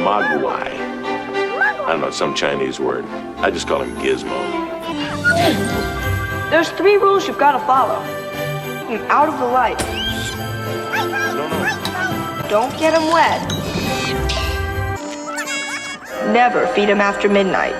Mogwai. I don't know, some Chinese word. I just call him Gizmo. There's 3 rules you've got to follow. Out of the light. Don't get him wet. Never feed him after midnight.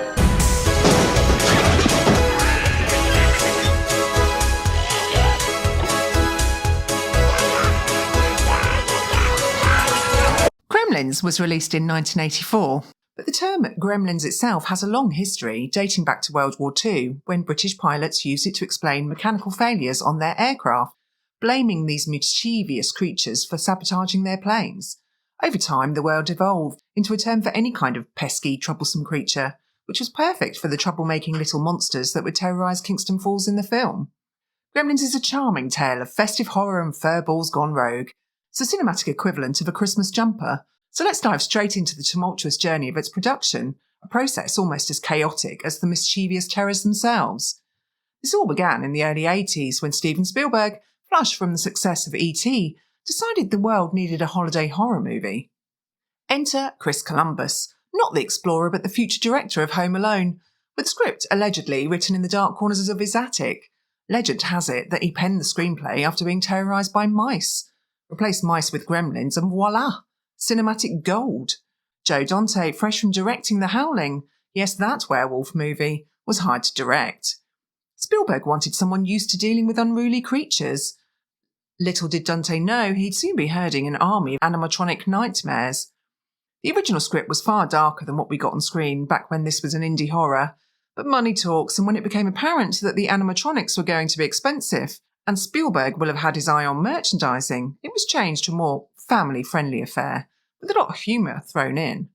Gremlins was released in 1984, but the term Gremlins itself has a long history dating back to World War II, when British pilots used it to explain mechanical failures on their aircraft, blaming these mischievous creatures for sabotaging their planes. Over time, the word evolved into a term for any kind of pesky, troublesome creature, which was perfect for the troublemaking little monsters that would terrorise Kingston Falls in the film. Gremlins is a charming tale of festive horror and furballs gone rogue. It's a cinematic equivalent of a Christmas jumper. So let's dive straight into the tumultuous journey of its production, a process almost as chaotic as the mischievous terrors themselves. This all began in the early 80s when Steven Spielberg, flush from the success of E.T., decided the world needed a holiday horror movie. Enter Chris Columbus, not the explorer but the future director of Home Alone, with the script allegedly written in the dark corners of his attic. Legend has it that he penned the screenplay after being terrorised by mice. Replace mice with gremlins and voila! Cinematic gold. Joe Dante, fresh from directing The Howling, yes, that werewolf movie, was hired to direct. Spielberg wanted someone used to dealing with unruly creatures. Little did Dante know he'd soon be herding an army of animatronic nightmares. The original script was far darker than what we got on screen back when this was an indie horror, but money talks, and when it became apparent that the animatronics were going to be expensive, and Spielberg will have had his eye on merchandising, it was changed to a more family-friendly affair, with a lot of humour thrown in.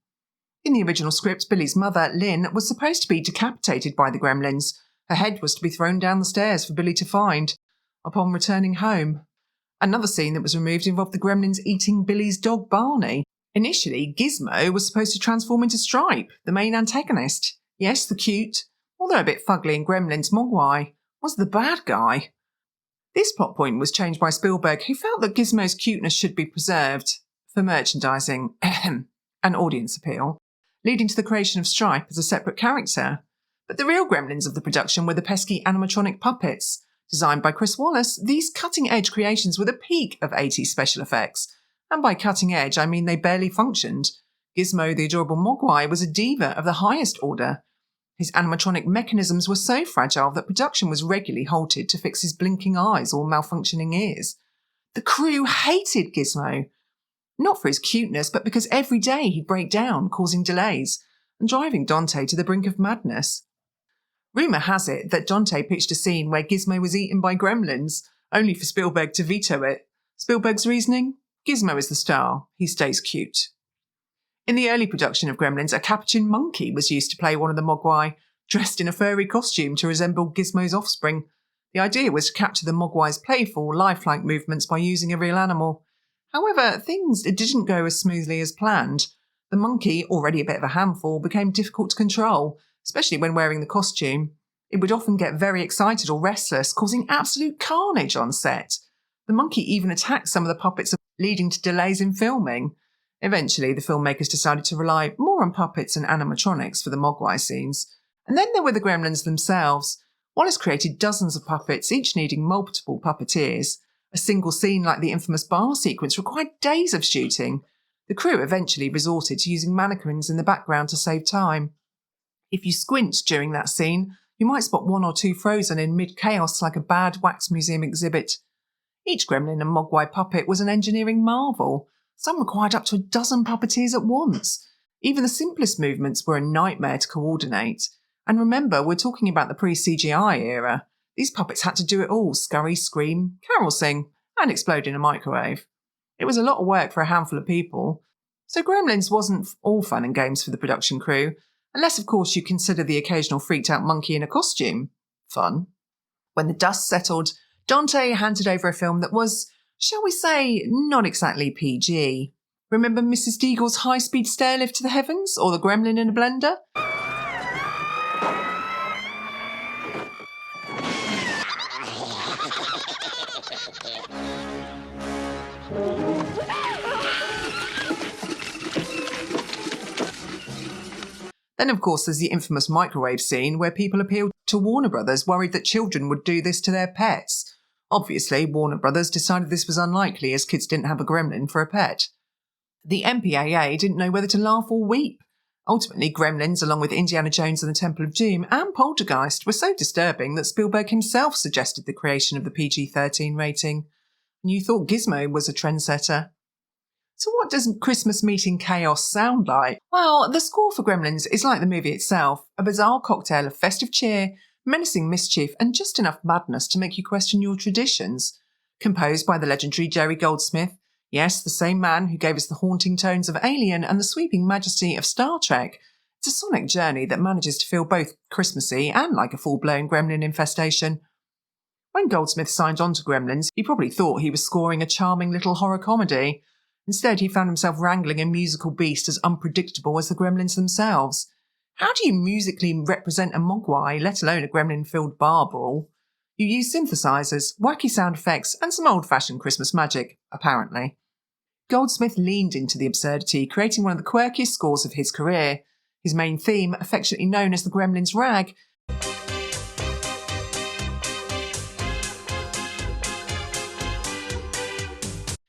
In the original script, Billy's mother, Lynn, was supposed to be decapitated by the Gremlins. Her head was to be thrown down the stairs for Billy to find upon returning home. Another scene that was removed involved the Gremlins eating Billy's dog Barney. Initially, Gizmo was supposed to transform into Stripe, the main antagonist. Yes, the cute, although a bit fugly and Gremlins Mogwai, was the bad guy. This plot point was changed by Spielberg, who felt that Gizmo's cuteness should be preserved for merchandising and audience appeal, leading to the creation of Stripe as a separate character. But the real gremlins of the production were the pesky animatronic puppets. Designed by Chris Wallace, these cutting-edge creations were the peak of 80s special effects. And by cutting-edge, I mean they barely functioned. Gizmo, the adorable Mogwai, was a diva of the highest order. His animatronic mechanisms were so fragile that production was regularly halted to fix his blinking eyes or malfunctioning ears. The crew hated Gizmo, not for his cuteness, but because every day he'd break down, causing delays and driving Dante to the brink of madness. Rumour has it that Dante pitched a scene where Gizmo was eaten by gremlins, only for Spielberg to veto it. Spielberg's reasoning? Gizmo is the star. He stays cute. In the early production of Gremlins, a capuchin monkey was used to play one of the Mogwai, dressed in a furry costume to resemble Gizmo's offspring. The idea was to capture the Mogwai's playful, lifelike movements by using a real animal. However, things didn't go as smoothly as planned. The monkey, already a bit of a handful, became difficult to control, especially when wearing the costume. It would often get very excited or restless, causing absolute carnage on set. The monkey even attacked some of the puppets, leading to delays in filming. Eventually, the filmmakers decided to rely more on puppets and animatronics for the Mogwai scenes. And then there were the Gremlins themselves. Wallace created dozens of puppets, each needing multiple puppeteers. A single scene like the infamous bar sequence required days of shooting. The crew eventually resorted to using mannequins in the background to save time. If you squint during that scene, you might spot one or two frozen in mid-chaos like a bad wax museum exhibit. Each Gremlin and Mogwai puppet was an engineering marvel. Some required up to a dozen puppeteers at once. Even the simplest movements were a nightmare to coordinate. And remember, we're talking about the pre-CGI era. These puppets had to do it all: scurry, scream, carol sing, and explode in a microwave. It was a lot of work for a handful of people. So Gremlins wasn't all fun and games for the production crew, unless of course you consider the occasional freaked out monkey in a costume fun. When the dust settled, Dante handed over a film that was, shall we say, not exactly PG. Remember Mrs. Deagle's high-speed stairlift to the heavens, or the Gremlin in a blender? Then, of course, there's the infamous microwave scene where people appealed to Warner Brothers, worried that children would do this to their pets. Obviously, Warner Brothers decided this was unlikely as kids didn't have a gremlin for a pet. The MPAA didn't know whether to laugh or weep. Ultimately, Gremlins, along with Indiana Jones and the Temple of Doom and Poltergeist, were so disturbing that Spielberg himself suggested the creation of the PG-13 rating. And you thought Gizmo was a trendsetter. So what does Christmas meeting chaos sound like? Well, the score for Gremlins is like the movie itself, a bizarre cocktail of festive cheer, menacing mischief, and just enough madness to make you question your traditions. Composed by the legendary Jerry Goldsmith, yes, the same man who gave us the haunting tones of Alien and the sweeping majesty of Star Trek, it's a sonic journey that manages to feel both Christmassy and like a full-blown gremlin infestation. When Goldsmith signed on to Gremlins, he probably thought he was scoring a charming little horror comedy. Instead, he found himself wrangling a musical beast as unpredictable as the Gremlins themselves. How do you musically represent a Mogwai, let alone a gremlin-filled bar brawl? You use synthesizers, wacky sound effects, and some old-fashioned Christmas magic, apparently. Goldsmith leaned into the absurdity, creating one of the quirkiest scores of his career. His main theme, affectionately known as the Gremlins Rag,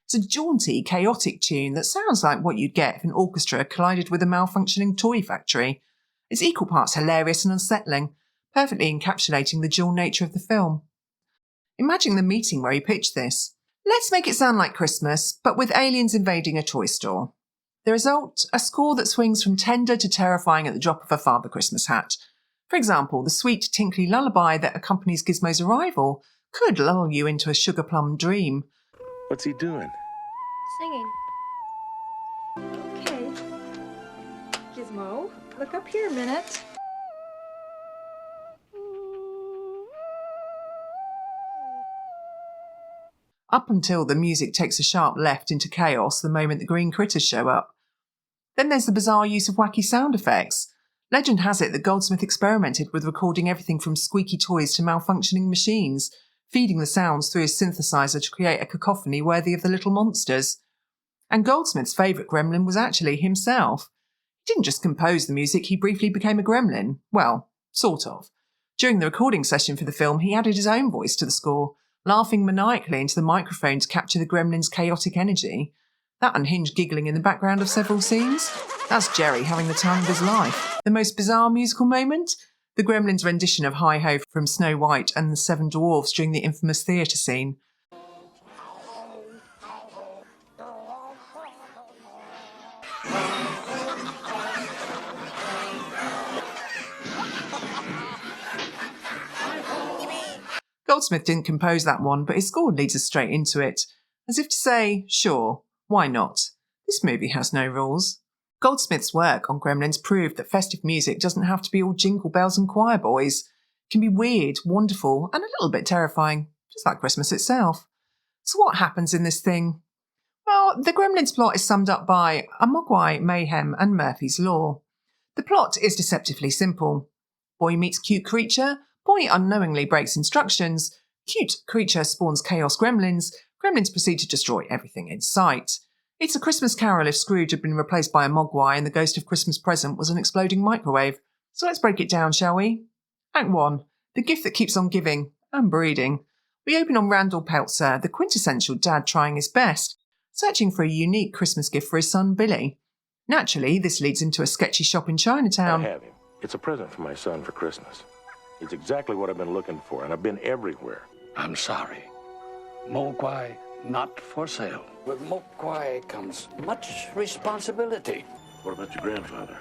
it's a jaunty, chaotic tune that sounds like what you'd get if an orchestra collided with a malfunctioning toy factory. It's equal parts hilarious and unsettling, perfectly encapsulating the dual nature of the film. Imagine the meeting where he pitched this. Let's make it sound like Christmas, but with aliens invading a toy store. The result, a score that swings from tender to terrifying at the drop of a Father Christmas hat. For example, the sweet, tinkly lullaby that accompanies Gizmo's arrival could lull you into a sugar-plum dream. What's he doing? Singing. Okay. Gizmo, look up here a minute. Up until the music takes a sharp left into chaos the moment the green critters show up. Then there's the bizarre use of wacky sound effects. Legend has it that Goldsmith experimented with recording everything from squeaky toys to malfunctioning machines, feeding the sounds through his synthesizer to create a cacophony worthy of the Little Monsters. And Goldsmith's favourite gremlin was actually himself. He didn't just compose the music, he briefly became a gremlin. Well, sort of. During the recording session for the film, he added his own voice to the score, laughing maniacally into the microphone to capture the gremlin's chaotic energy. That unhinged giggling in the background of several scenes? That's Jerry having the time of his life. The most bizarre musical moment? The Gremlins' rendition of Hi-Ho from Snow White and the Seven Dwarfs during the infamous theatre scene. Goldsmith didn't compose that one, but his score leads us straight into it, as if to say, sure, why not? This movie has no rules. Goldsmith's work on Gremlins proved that festive music doesn't have to be all jingle bells and choir boys. It can be weird, wonderful, and a little bit terrifying, just like Christmas itself. So what happens in this thing? Well, the Gremlins plot is summed up by a Mogwai, Mayhem, and Murphy's Law. The plot is deceptively simple. Boy meets cute creature, boy unknowingly breaks instructions, cute creature spawns chaos gremlins, gremlins proceed to destroy everything in sight. It's a Christmas Carol if Scrooge had been replaced by a Mogwai and the ghost of Christmas present was an exploding microwave. So let's break it down, shall we? Act 1. The gift that keeps on giving and breeding. We open on Randall Peltzer, the quintessential dad trying his best, searching for a unique Christmas gift for his son Billy. Naturally, this leads him to a sketchy shop in Chinatown. I have him. It's a present for my son for Christmas. It's exactly what I've been looking for, and I've been everywhere. I'm sorry. Mogwai not for sale. With Mogwai comes much responsibility. What about your grandfather?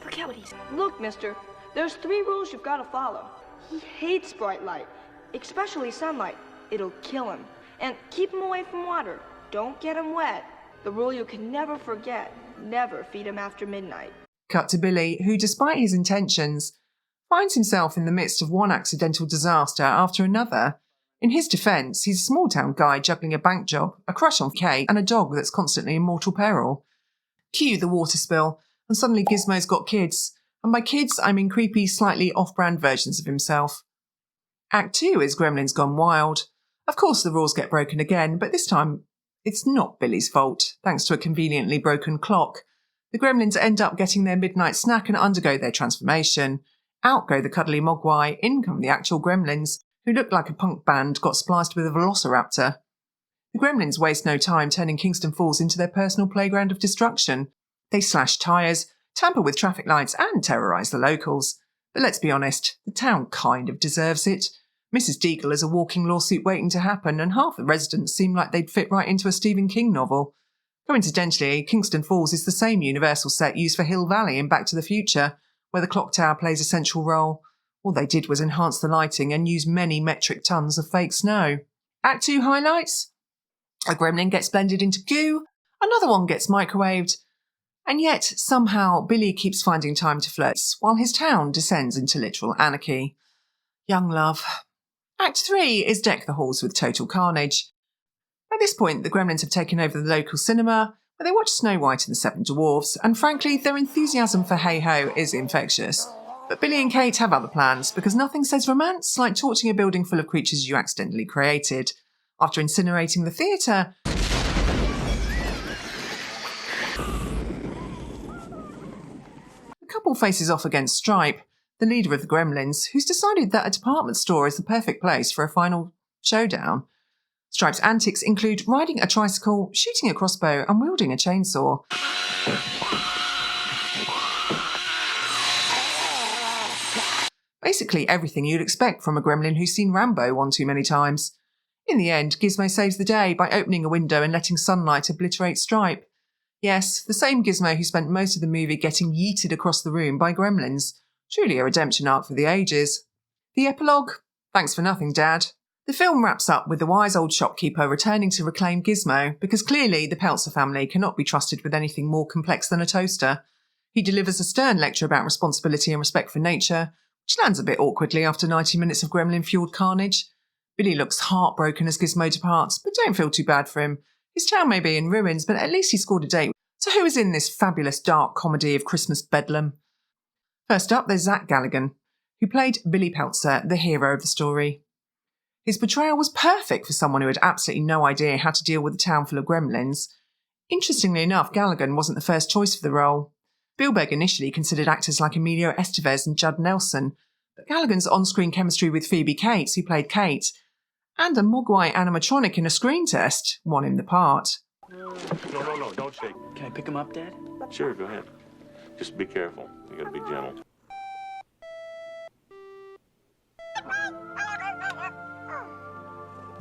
Forget what he said. Look, mister, there's 3 rules you've got to follow. He hates bright light, especially sunlight. It'll kill him. And keep him away from water. Don't get him wet. The rule you can never forget, never feed him after midnight. Cut to Billy, who, despite his intentions, finds himself in the midst of one accidental disaster after another. In his defence, he's a small-town guy juggling a bank job, a crush on Kate, and a dog that's constantly in mortal peril. Cue the water spill, and suddenly Gizmo's got kids. And by kids, I mean creepy, slightly off-brand versions of himself. Act 2 is Gremlins Gone Wild. Of course the rules get broken again, but this time it's not Billy's fault, thanks to a conveniently broken clock. The Gremlins end up getting their midnight snack and undergo their transformation. Out go the cuddly Mogwai, in come the actual Gremlins, who look like a punk band got spliced with a velociraptor. The Gremlins waste no time turning Kingston Falls into their personal playground of destruction. They slash tyres, tamper with traffic lights and terrorise the locals. But let's be honest, the town kind of deserves it. Mrs. Deagle is a walking lawsuit waiting to happen, and half the residents seem like they'd fit right into a Stephen King novel. Coincidentally, Kingston Falls is the same Universal set used for Hill Valley in Back to the Future, where the clock tower plays a central role. All they did was enhance the lighting and use many metric tons of fake snow. Act 2 highlights? A gremlin gets blended into goo, another one gets microwaved, and yet somehow Billy keeps finding time to flirt while his town descends into literal anarchy. Young love. Act 3 is deck the halls with total carnage. By this point, the Gremlins have taken over the local cinema, where they watch Snow White and the Seven Dwarfs, and frankly, their enthusiasm for hey-ho is infectious. But Billy and Kate have other plans, because nothing says romance like torching a building full of creatures you accidentally created. After incinerating the theatre, the couple faces off against Stripe, the leader of the Gremlins, who's decided that a department store is the perfect place for a final showdown. Stripe's antics include riding a tricycle, shooting a crossbow, and wielding a chainsaw. Basically everything you'd expect from a gremlin who's seen Rambo one too many times. In the end, Gizmo saves the day by opening a window and letting sunlight obliterate Stripe. Yes, the same Gizmo who spent most of the movie getting yeeted across the room by gremlins. Truly a redemption arc for the ages. The epilogue? Thanks for nothing, Dad. The film wraps up with the wise old shopkeeper returning to reclaim Gizmo, because clearly the Peltzer family cannot be trusted with anything more complex than a toaster. He delivers a stern lecture about responsibility and respect for nature, which lands a bit awkwardly after 90 minutes of gremlin-fueled carnage. Billy looks heartbroken as Gizmo departs, but don't feel too bad for him. His town may be in ruins, but at least he scored a date. So who is in this fabulous dark comedy of Christmas bedlam? First up, there's Zach Galligan, who played Billy Peltzer, the hero of the story. His portrayal was perfect for someone who had absolutely no idea how to deal with a town full of gremlins. Interestingly enough, Galligan wasn't the first choice for the role. Spielberg initially considered actors like Emilio Estevez and Judd Nelson, but Galligan's on-screen chemistry with Phoebe Cates, who played Kate, and a Mogwai animatronic in a screen test won him the part. No, don't shake. Can I pick him up, Dad? Sure, go ahead. Just be careful. You gotta be gentle.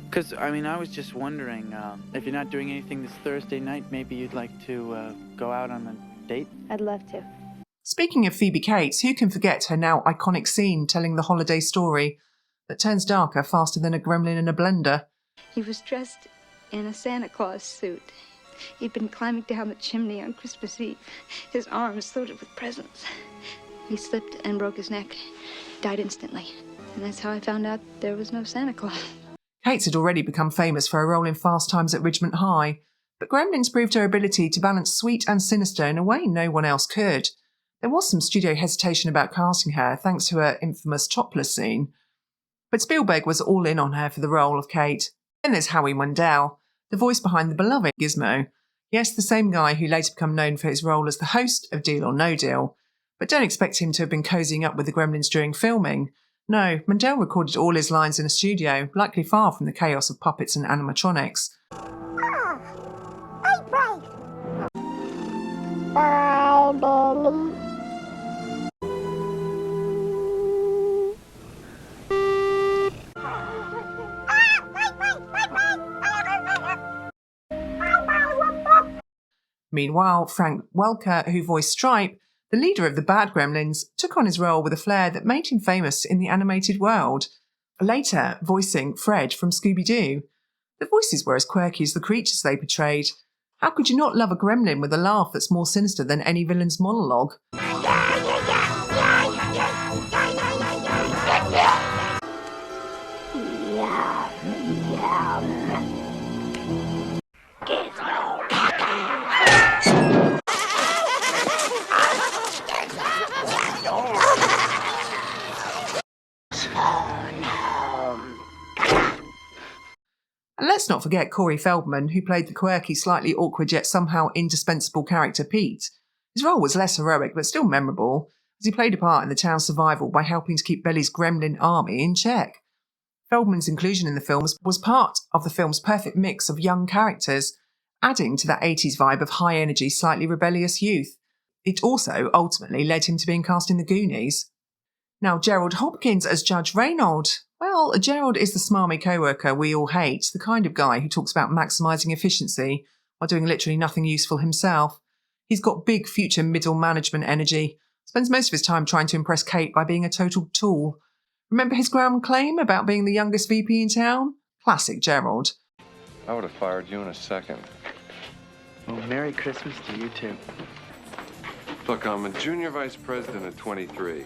Because, I was just wondering, if you're not doing anything this Thursday night, maybe you'd like to go out on a date? I'd love to. Speaking of Phoebe Cates, who can forget her now iconic scene telling the holiday story that turns darker faster than a gremlin in a blender? He was dressed in a Santa Claus suit. He'd been climbing down the chimney on Christmas Eve, his arms loaded with presents. He slipped and broke his neck, died instantly. And that's how I found out there was no Santa Claus. Cates had already become famous for her role in Fast Times at Ridgemont High, but Gremlins proved her ability to balance sweet and sinister in a way no one else could. There was some studio hesitation about casting her, thanks to her infamous topless scene. But Spielberg was all in on her for the role of Kate. Then there's Howie Mandel, the voice behind the beloved Gizmo. Yes, the same guy who later became known for his role as the host of Deal or No Deal. But don't expect him to have been cozying up with the Gremlins during filming. No, Mandel recorded all his lines in a studio, likely far from the chaos of puppets and animatronics. Hey, Bryce. Bye, Billy. Meanwhile, Frank Welker, who voiced Stripe, the leader of the bad Gremlins, took on his role with a flair that made him famous in the animated world, later voicing Fred from Scooby-Doo. The voices were as quirky as the creatures they portrayed. How could you not love a gremlin with a laugh that's more sinister than any villain's monologue? And let's not forget Corey Feldman, who played the quirky, slightly awkward yet somehow indispensable character Pete. His role was less heroic but still memorable, as he played a part in the town's survival by helping to keep Billy's gremlin army in check. Feldman's inclusion in the films was part of the film's perfect mix of young characters, adding to that 80s vibe of high-energy, slightly rebellious youth. It also ultimately led him to being cast in The Goonies. Now, Gerald Hopkins as Judge Reynolds. Well, Gerald is the smarmy co-worker we all hate, the kind of guy who talks about maximising efficiency while doing literally nothing useful himself. He's got big future middle management energy, spends most of his time trying to impress Kate by being a total tool. Remember his ground claim about being the youngest VP in town? Classic Gerald. I would have fired you in a second. Well, Merry Christmas to you too. Look, I'm a junior vice president at 23.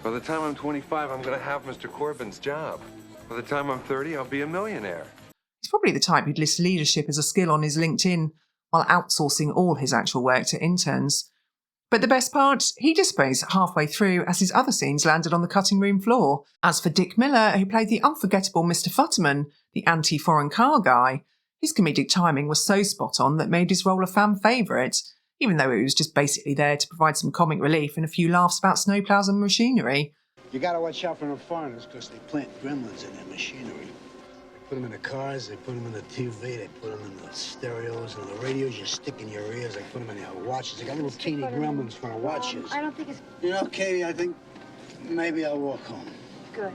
By the time I'm 25, I'm going to have Mr. Corbin's job. By the time I'm 30, I'll be a millionaire. He's probably the type who'd list leadership as a skill on his LinkedIn while outsourcing all his actual work to interns. But the best part, he displays halfway through as his other scenes landed on the cutting room floor. As for Dick Miller, who played the unforgettable Mr. Futterman, the anti-foreign car guy, his comedic timing was so spot on that made his role a fan favourite, even though he was just basically there to provide some comic relief and a few laughs about snowplows and machinery. You gotta watch out for the foreigners because they plant gremlins in their machinery. They put them in the cars, they put them in the TV, they put them in the stereos and the radios you stick in your ears. They put them in your watches. They got little teeny gremlins for our watches. I don't think it's... You know, Katie, I think maybe I'll walk home. good.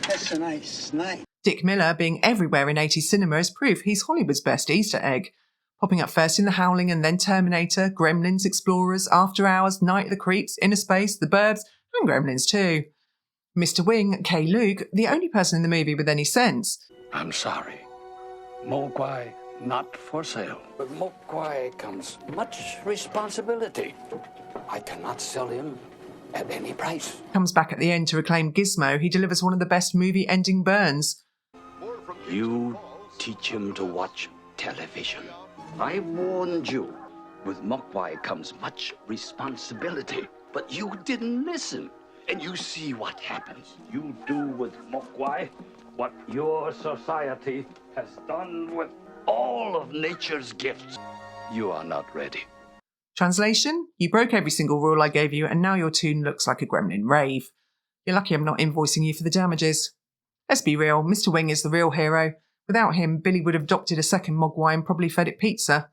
That's a nice night. Dick Miller being everywhere in 80s cinema is proof he's Hollywood's best Easter egg. Popping up first in The Howling and then Terminator, Gremlins, Explorers, After Hours, Night of the Creeps, Inner Space, The Burbs, and Gremlins too. Mr. Wing, Kay Luke, the only person in the movie with any sense. I'm sorry. Mogwai not for sale. With Mogwai comes much responsibility. I cannot sell him at any price. Comes back at the end to reclaim Gizmo. He delivers one of the best movie-ending burns. You teach him to watch television. I warned you. With Mogwai comes much responsibility. But you didn't listen. And you see what happens. You do with Mogwai what your society has done with all of nature's gifts. You are not ready. Translation? You broke every single rule I gave you and now your tune looks like a gremlin rave. You're lucky I'm not invoicing you for the damages. Let's be real, Mr. Wing is the real hero. Without him, Billy would have adopted a second Mogwai and probably fed it pizza.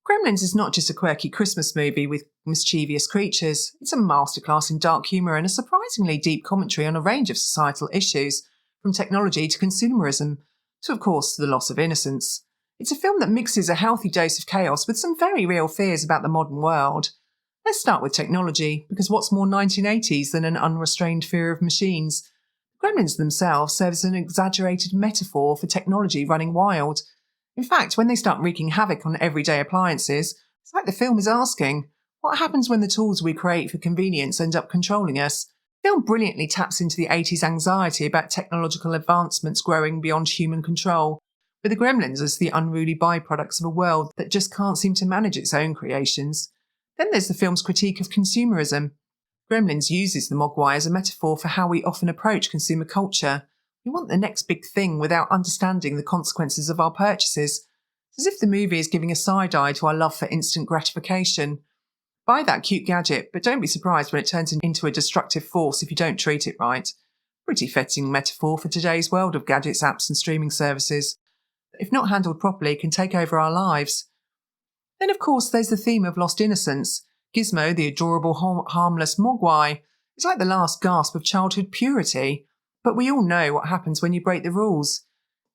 Gremlins is not just a quirky Christmas movie with mischievous creatures. It's a masterclass in dark humour and a surprisingly deep commentary on a range of societal issues, from technology to consumerism, to of course the loss of innocence. It's a film that mixes a healthy dose of chaos with some very real fears about the modern world. Let's start with technology, because what's more 1980s than an unrestrained fear of machines? Gremlins themselves serve as an exaggerated metaphor for technology running wild. In fact, when they start wreaking havoc on everyday appliances, it's like the film is asking, what happens when the tools we create for convenience end up controlling us? The film brilliantly taps into the 80s anxiety about technological advancements growing beyond human control, with the Gremlins as the unruly byproducts of a world that just can't seem to manage its own creations. Then there's the film's critique of consumerism. Gremlins uses the Mogwai as a metaphor for how we often approach consumer culture. We want the next big thing without understanding the consequences of our purchases. It's as if the movie is giving a side eye to our love for instant gratification. Buy that cute gadget, but don't be surprised when it turns into a destructive force if you don't treat it right. Pretty fitting metaphor for today's world of gadgets, apps and streaming services that, if not handled properly, can take over our lives. Then of course there's the theme of lost innocence. Gizmo, the adorable harmless Mogwai, is like the last gasp of childhood purity. But we all know what happens when you break the rules.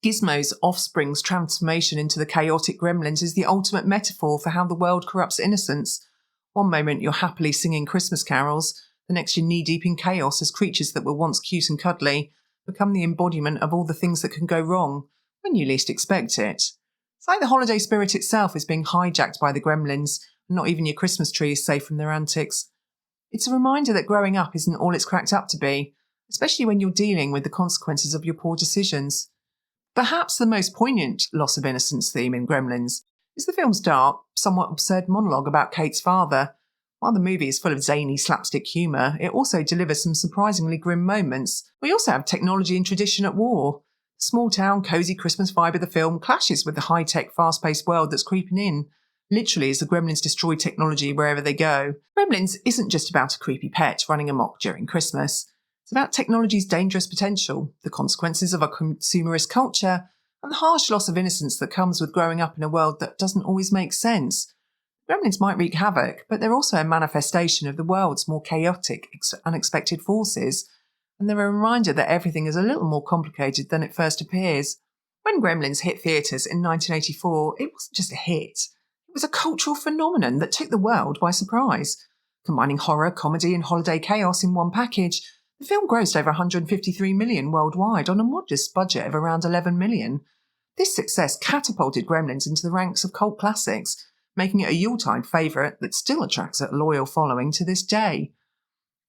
Gizmo's offspring's transformation into the chaotic Gremlins is the ultimate metaphor for how the world corrupts innocence. One moment you're happily singing Christmas carols, the next you're knee-deep in chaos as creatures that were once cute and cuddly become the embodiment of all the things that can go wrong when you least expect it. It's like the holiday spirit itself is being hijacked by the Gremlins, and not even your Christmas tree is safe from their antics. It's a reminder that growing up isn't all it's cracked up to be, especially when you're dealing with the consequences of your poor decisions. Perhaps the most poignant loss of innocence theme in Gremlins is the film's dark, somewhat absurd monologue about Kate's father. While the movie is full of zany slapstick humour, it also delivers some surprisingly grim moments. We also have technology and tradition at war. The small-town, cosy Christmas vibe of the film clashes with the high-tech, fast-paced world that's creeping in, Literally, as the Gremlins destroy technology wherever they go, Gremlins isn't just about a creepy pet running amok during Christmas. It's about technology's dangerous potential, the consequences of a consumerist culture, and the harsh loss of innocence that comes with growing up in a world that doesn't always make sense. Gremlins might wreak havoc, but they're also a manifestation of the world's more chaotic, unexpected forces, and they're a reminder that everything is a little more complicated than it first appears. When Gremlins hit theatres in 1984, it wasn't just a hit. It was a cultural phenomenon that took the world by surprise. Combining horror, comedy and holiday chaos in one package, the film grossed over $153 million worldwide on a modest budget of around $11 million. This success catapulted Gremlins into the ranks of cult classics, making it a Yuletide favourite that still attracts a loyal following to this day.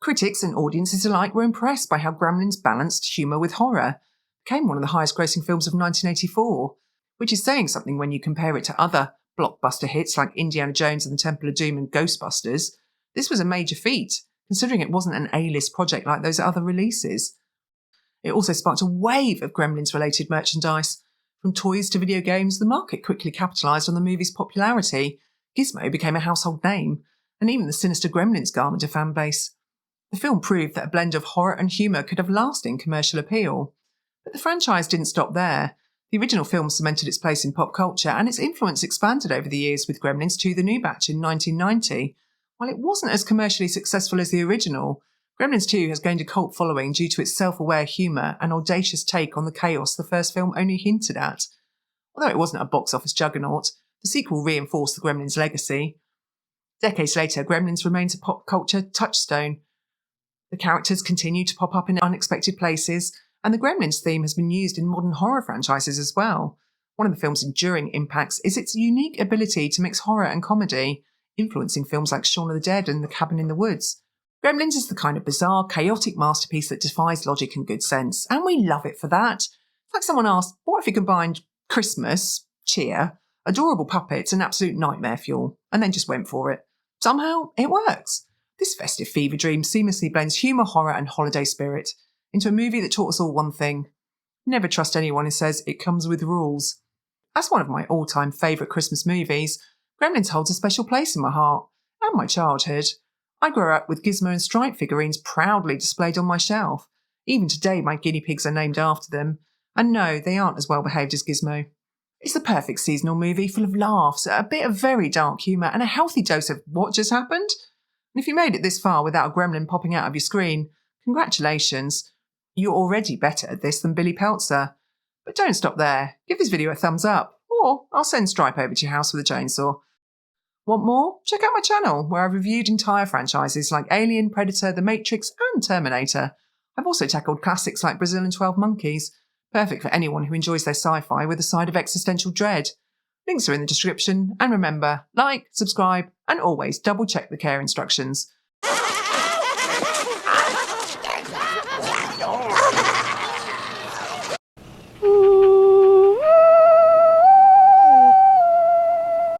Critics and audiences alike were impressed by how Gremlins balanced humour with horror. It became one of the highest grossing films of 1984, which is saying something when you compare it to other blockbuster hits like Indiana Jones and the Temple of Doom and Ghostbusters. This was a major feat, considering it wasn't an A-list project like those other releases. It also sparked a wave of Gremlins-related merchandise. From toys to video games, the market quickly capitalised on the movie's popularity. Gizmo became a household name, and even the sinister Gremlins garnered a fan base. The film proved that a blend of horror and humour could have lasting commercial appeal. But the franchise didn't stop there. The original film cemented its place in pop culture, and its influence expanded over the years with Gremlins 2: The New Batch in 1990. While it wasn't as commercially successful as the original, Gremlins 2 has gained a cult following due to its self-aware humour and audacious take on the chaos the first film only hinted at. Although it wasn't a box office juggernaut, the sequel reinforced the Gremlins' legacy. Decades later, Gremlins remains a pop culture touchstone. The characters continue to pop up in unexpected places, and the Gremlins theme has been used in modern horror franchises as well. One of the film's enduring impacts is its unique ability to mix horror and comedy, influencing films like Shaun of the Dead and The Cabin in the Woods. Gremlins is the kind of bizarre, chaotic masterpiece that defies logic and good sense, and we love it for that. It's like someone asked, what if you combined Christmas, cheer, adorable puppets and absolute nightmare fuel, and then just went for it? Somehow, it works. This festive fever dream seamlessly blends humour, horror and holiday spirit into a movie that taught us all one thing: never trust anyone who says it comes with rules. As one of my all-time favourite Christmas movies, Gremlins holds a special place in my heart and my childhood. I grew up with Gizmo and Stripe figurines proudly displayed on my shelf. Even today, my guinea pigs are named after them. And no, they aren't as well behaved as Gizmo. It's the perfect seasonal movie full of laughs, a bit of very dark humour and a healthy dose of what just happened. And if you made it this far without a gremlin popping out of your screen, congratulations. You're already better at this than Billy Peltzer. But don't stop there. Give this video a thumbs up, or I'll send Stripe over to your house with a chainsaw. Want more? Check out my channel, where I've reviewed entire franchises like Alien, Predator, The Matrix and Terminator. I've also tackled classics like Brazil and 12 Monkeys, perfect for anyone who enjoys their sci-fi with a side of existential dread. Links are in the description, and remember, like, subscribe and always double check the care instructions.